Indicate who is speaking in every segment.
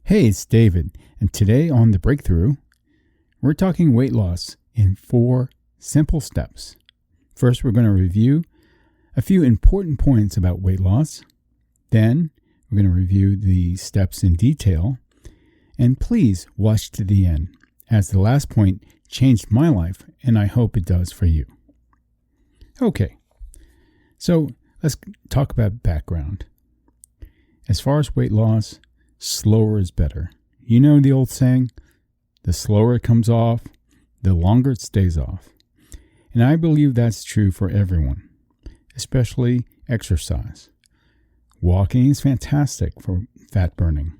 Speaker 1: Hey, it's David, and today on The Breakthrough, we're talking weight loss in 4 simple steps. First, we're going to review a few important points about weight loss. Then, we're going to review the steps in detail. And please watch to the end, as the last point changed my life, and I hope it does for you. Okay, so let's talk about background. As far as weight loss, slower is better. You know the old saying, the slower it comes off, the longer it stays off. And I believe that's true for everyone, especially exercise. Walking is fantastic for fat burning.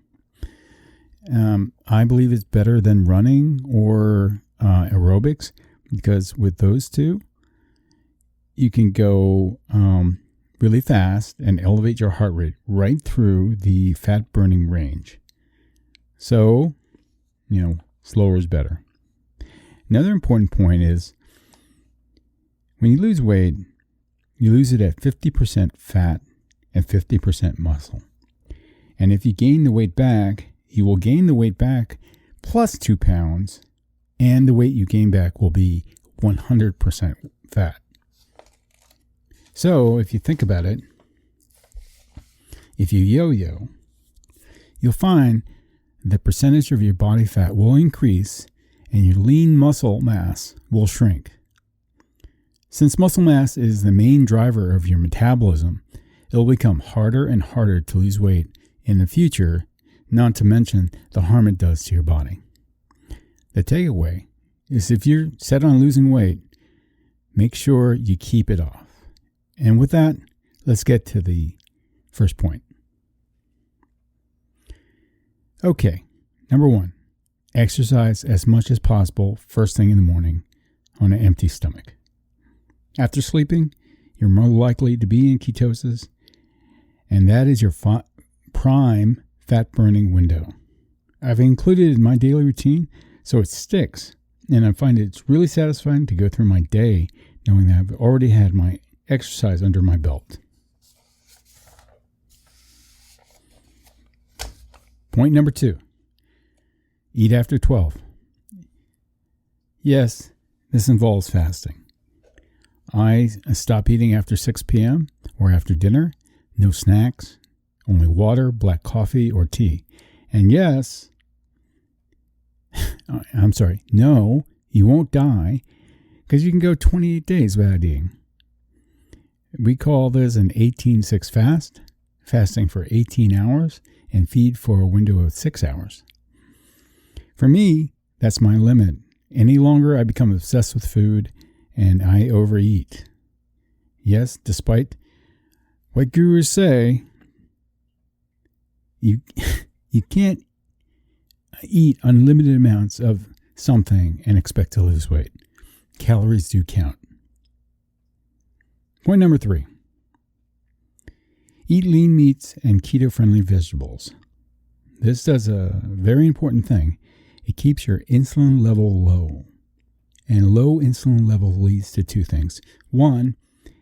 Speaker 1: I believe it's better than running or aerobics, because with those two, you can go really fast and elevate your heart rate right through the fat burning range. So, slower is better. Another important point is when you lose weight, you lose it at 50% fat and 50% muscle. And if you gain the weight back, you will gain the weight back plus 2 pounds, and the weight you gain back will be 100% fat. So, if you think about it, if you yo-yo, you'll find the percentage of your body fat will increase and your lean muscle mass will shrink. Since muscle mass is the main driver of your metabolism, it will become harder and harder to lose weight in the future, not to mention the harm it does to your body. The takeaway is if you're set on losing weight, make sure you keep it off. And with that, let's get to the first point. Okay, number 1, exercise as much as possible first thing in the morning on an empty stomach. After sleeping, you're more likely to be in ketosis, and that is your prime fat burning window. I've included it in my daily routine so it sticks, and I find it's really satisfying to go through my day knowing that I've already had my exercise under my belt. Point number 2, eat after 12. Yes, this involves fasting. I stop eating after 6 p.m. or after dinner. No snacks, only water, black coffee, or tea. And yes, no, you won't die because you can go 28 days without eating. We call this an 18-6 fast, fasting for 18 hours and feed for a window of 6 hours. For me, that's my limit. Any longer, I become obsessed with food and I overeat. Yes, despite what gurus say, you can't eat unlimited amounts of something and expect to lose weight. Calories do count. Point number 3, eat lean meats and keto-friendly vegetables. This does a very important thing. It keeps your insulin level low. And low insulin level leads to 2 things. 1,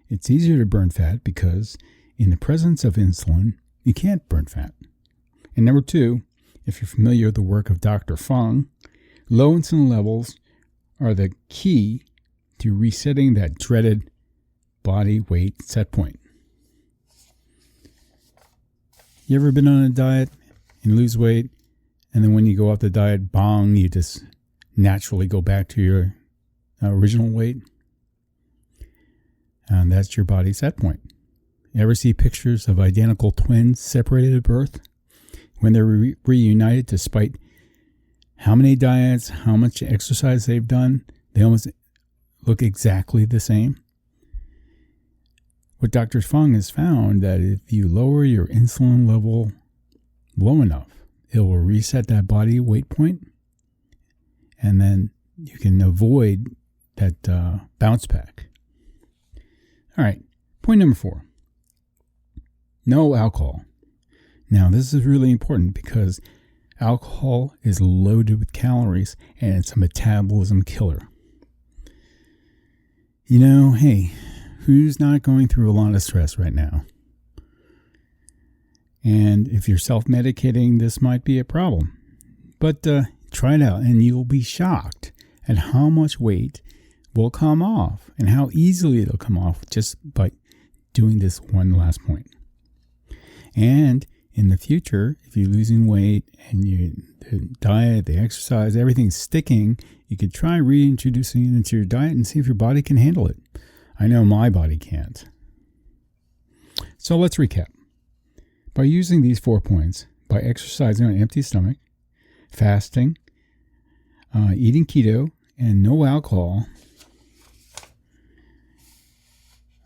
Speaker 1: it's easier to burn fat because in the presence of insulin, you can't burn fat. And number 2, if you're familiar with the work of Dr. Fung, low insulin levels are the key to resetting that dreaded body weight set point. You ever been on a diet and lose weight, and then when you go off the diet, bong, you just naturally go back to your original weight? And that's your body set point. You ever see pictures of identical twins separated at birth? When they're reunited, despite how many diets, how much exercise they've done, they almost look exactly the same. What Dr. Fung has found that if you lower your insulin level low enough, it will reset that body weight point, and then you can avoid that bounce back. All right, point number 4, no alcohol. Now, this is really important because alcohol is loaded with calories and it's a metabolism killer. Hey, who's not going through a lot of stress right now? And if you're self-medicating, this might be a problem. But try it out, and you'll be shocked at how much weight will come off and how easily it'll come off just by doing this one last point. And in the future, if you're losing weight and the diet, the exercise, everything's sticking, you could try reintroducing it into your diet and see if your body can handle it. I know my body can't. So let's recap. By using these 4 points, by exercising on an empty stomach, fasting, eating keto, and no alcohol,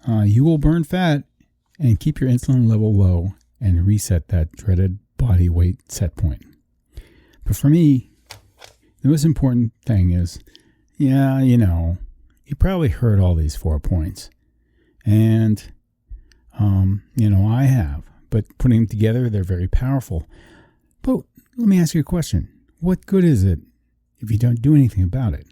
Speaker 1: you will burn fat and keep your insulin level low and reset that dreaded body weight set point. But for me, the most important thing is, you probably heard all these 4 points. And, I have. But putting them together, they're very powerful. But let me ask you a question. What good is it if you don't do anything about it?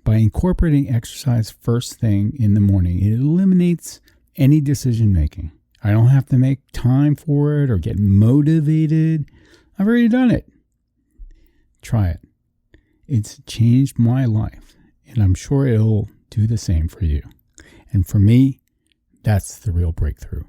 Speaker 1: By incorporating exercise first thing in the morning, it eliminates any decision making. I don't have to make time for it or get motivated. I've already done it. Try it. It's changed my life, and I'm sure it'll do the same for you. And for me, that's the real breakthrough.